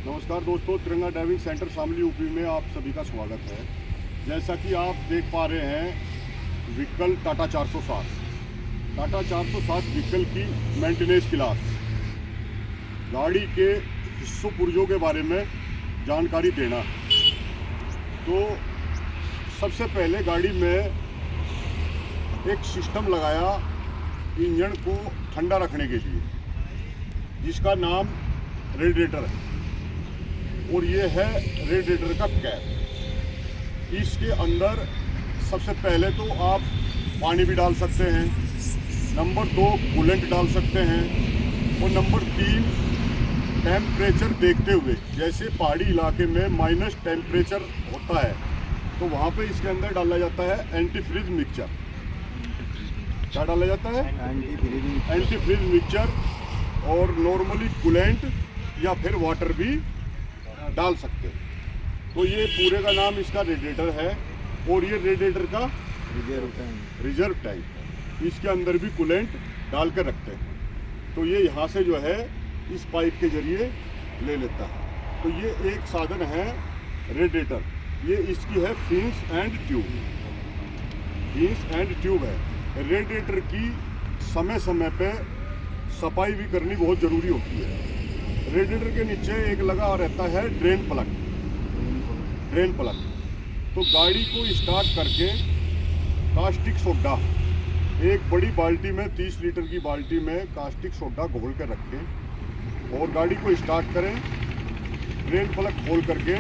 नमस्कार दोस्तों, तिरंगा ड्राइविंग सेंटर शामली यूपी में आप सभी का स्वागत है। जैसा कि आप देख पा रहे हैं, व्हीकल टाटा 407 व्हीकल की मेंटेनेंस क्लास, गाड़ी के हिस्सों पुर्जों के बारे में जानकारी देना। तो सबसे पहले गाड़ी में एक सिस्टम लगाया इंजन को ठंडा रखने के लिए, जिसका नाम रेडिएटर है और ये है रेडिएटर का कैप। इसके अंदर सबसे पहले तो आप पानी भी डाल सकते हैं, नंबर 2 कूलेंट डाल सकते हैं और नंबर 3 टेम्परेचर देखते हुए, जैसे पहाड़ी इलाके में माइनस टेम्परेचर होता है तो वहाँ पे इसके अंदर डाला जाता है एंटी फ्रीज मिक्सचर। क्या डाला जाता है? एंटी फ्रीज मिक्सचर, और नॉर्मली कूलेंट या फिर वाटर भी डाल सकते हैं। तो ये पूरे का नाम इसका रेडिएटर है और ये रेडिएटर का रिजर्व टैंक है। इसके अंदर भी कूलेंट डाल कर रखते हैं, तो ये यहाँ से जो है इस पाइप के जरिए ले लेता है। तो ये एक साधन है रेडिएटर। ये इसकी है फिन्स एंड ट्यूब है। रेडिएटर की समय समय पे सफाई भी करनी बहुत ज़रूरी होती है। रेडिएटर के नीचे एक लगा रहता है ड्रेन प्लग। तो गाड़ी को स्टार्ट करके कास्टिक सोडा, एक बड़ी बाल्टी में 30 लीटर की बाल्टी में कास्टिक सोडा घोल कर रखें और गाड़ी को स्टार्ट करें, ड्रेन प्लग खोल करके।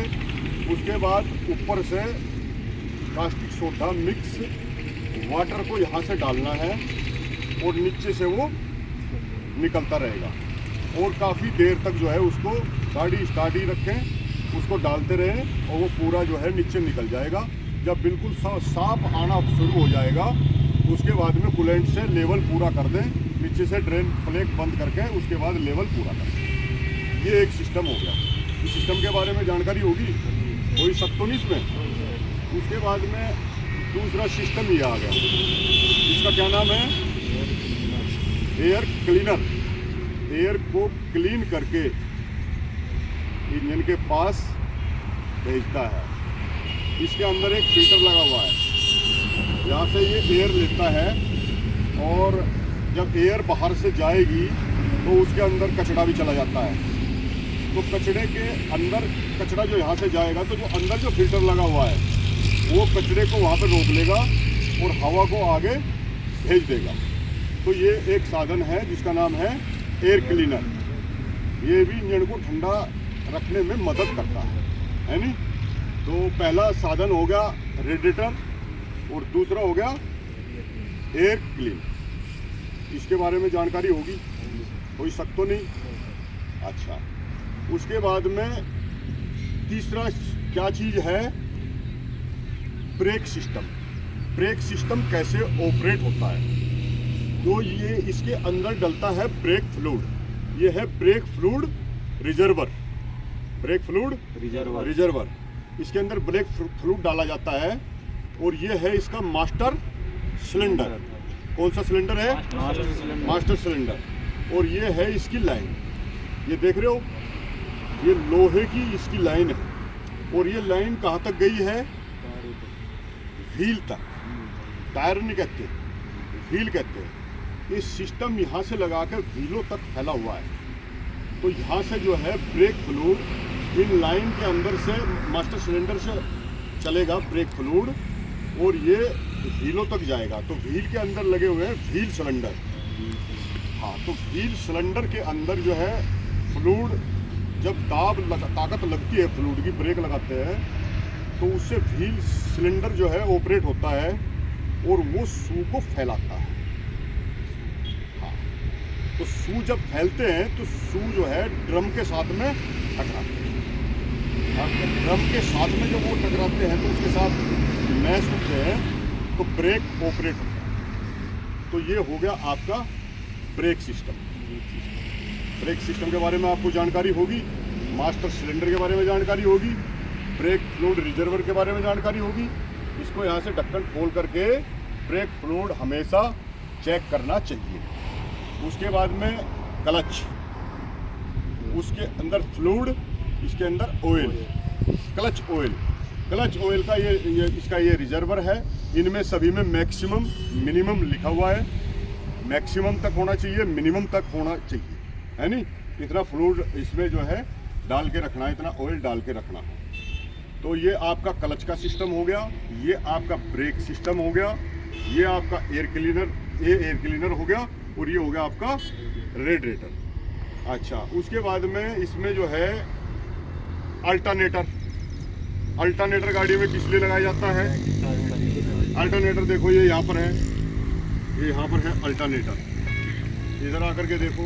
उसके बाद ऊपर से कास्टिक सोडा मिक्स वाटर को यहाँ से डालना है और नीचे से वो निकलता रहेगा और काफ़ी देर तक जो है उसको गाड़ी स्टार्ट ही रखें, उसको डालते रहें और वो पूरा जो है नीचे निकल जाएगा। जब बिल्कुल साफ आना शुरू हो जाएगा उसके बाद में कूलेंट से लेवल पूरा कर दें, नीचे से ड्रेन प्लग बंद करके उसके बाद लेवल पूरा कर दें। ये एक सिस्टम हो गया। इस सिस्टम के बारे में जानकारी होगी, कोई शक तो नहीं इसमें। उसके बाद में दूसरा सिस्टम ये आ गया, इसका क्या नाम है? Air cleaner. एयर को क्लीन करके इंजन के पास भेजता है। इसके अंदर एक फिल्टर लगा हुआ है, यहाँ से ये एयर लेता है और जब एयर बाहर से जाएगी तो उसके अंदर कचरा भी चला जाता है। तो कचरे के अंदर कचरा जो यहाँ से जाएगा तो जो अंदर जो फिल्टर लगा हुआ है वो कचरे को वहाँ पर रोक लेगा और हवा को आगे भेज देगा। तो ये एक साधन है जिसका नाम है एयर क्लीनर। ये भी इंजन को ठंडा रखने में मदद करता है नहीं? तो पहला साधन हो गया रेडिएटर और दूसरा हो गया एयर क्लीन। इसके बारे में जानकारी होगी, कोई शक तो नहीं? अच्छा, उसके बाद में तीसरा क्या चीज़ है? Brake system. ब्रेक सिस्टम कैसे ऑपरेट होता है? तो ये इसके अंदर डलता है ब्रेक फ्लूइड। ये है ब्रेक फ्लूइड रिजर्वर। रिजर्वर इसके अंदर ब्रेक फ्लूइड डाला जाता है और ये है इसका मास्टर सिलेंडर। कौन सा सिलेंडर है? Master cylinder. और ये है इसकी लाइन, ये देख रहे हो, ये लोहे की इसकी लाइन है और ये लाइन कहाँ तक गई है? व्हील तक। टायर नहीं कहते, व्हील कहते हैं। ये सिस्टम यहाँ से लगाकर व्हीलों तक फैला हुआ है। तो यहाँ से जो है ब्रेक फ्लूइड इन लाइन के अंदर से मास्टर सिलेंडर से चलेगा ब्रेक फ्लूइड और ये व्हीलों तक जाएगा। तो व्हील के अंदर लगे हुए हैं व्हील सिलेंडर। हाँ, तो व्हील सिलेंडर के अंदर जो है फ्लूइड, जब ताकत लगती है फ्लूइड की, ब्रेक लगाते हैं तो उससे व्हील सिलेंडर जो है ऑपरेट होता है और वो शू को फैलाता है। तो शू जब फैलते हैं तो शू जो है ड्रम के साथ में टकराते हैं। ड्रम के साथ में जब वो टकराते हैं तो उसके साथ मैश होते हैं तो ब्रेक ऑपरेट होता है। तो ये हो गया आपका ब्रेक सिस्टम। ब्रेक सिस्टम के बारे में आपको जानकारी होगी, मास्टर सिलेंडर के बारे में जानकारी होगी, ब्रेक फ्लूइड रिजर्वर के बारे में जानकारी होगी। इसको यहाँ से ढक्कन खोल करके ब्रेक फ्लूइड हमेशा चेक करना चाहिए। उसके बाद में क्लच, उसके अंदर फ्लूइड इसके अंदर oil, clutch oil, clutch oil का ये इसका ये रिजर्वर है। इनमें सभी में मैक्सिमम मिनिमम लिखा हुआ है, मैक्सिमम तक होना चाहिए, मिनिमम तक होना चाहिए, है नहीं। इतना फ्लूइड इसमें जो है डाल के रखना है, इतना ऑयल डाल के रखना है। तो ये आपका क्लच का सिस्टम हो गया, ये आपका ब्रेक सिस्टम हो गया, ये आपका एयर क्लीनर हो गया, और ये हो गया आपका रेडिएटर। अच्छा, उसके बाद में इसमें जो है अल्टरनेटर गाड़ी में किस लिए लगाया जाता है? अल्टरनेटर देखो ये यहाँ पर है, ये यहाँ पर है अल्टरनेटर। इधर आकर के देखो,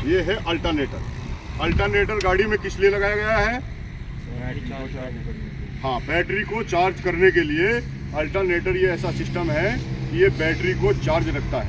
ये है अल्टरनेटर गाड़ी में किस लिए लगाया गया है? हाँ, बैटरी को चार्ज करने के लिए अल्टरनेटर ये ऐसा सिस्टम है कि ये बैटरी को चार्ज रखता है।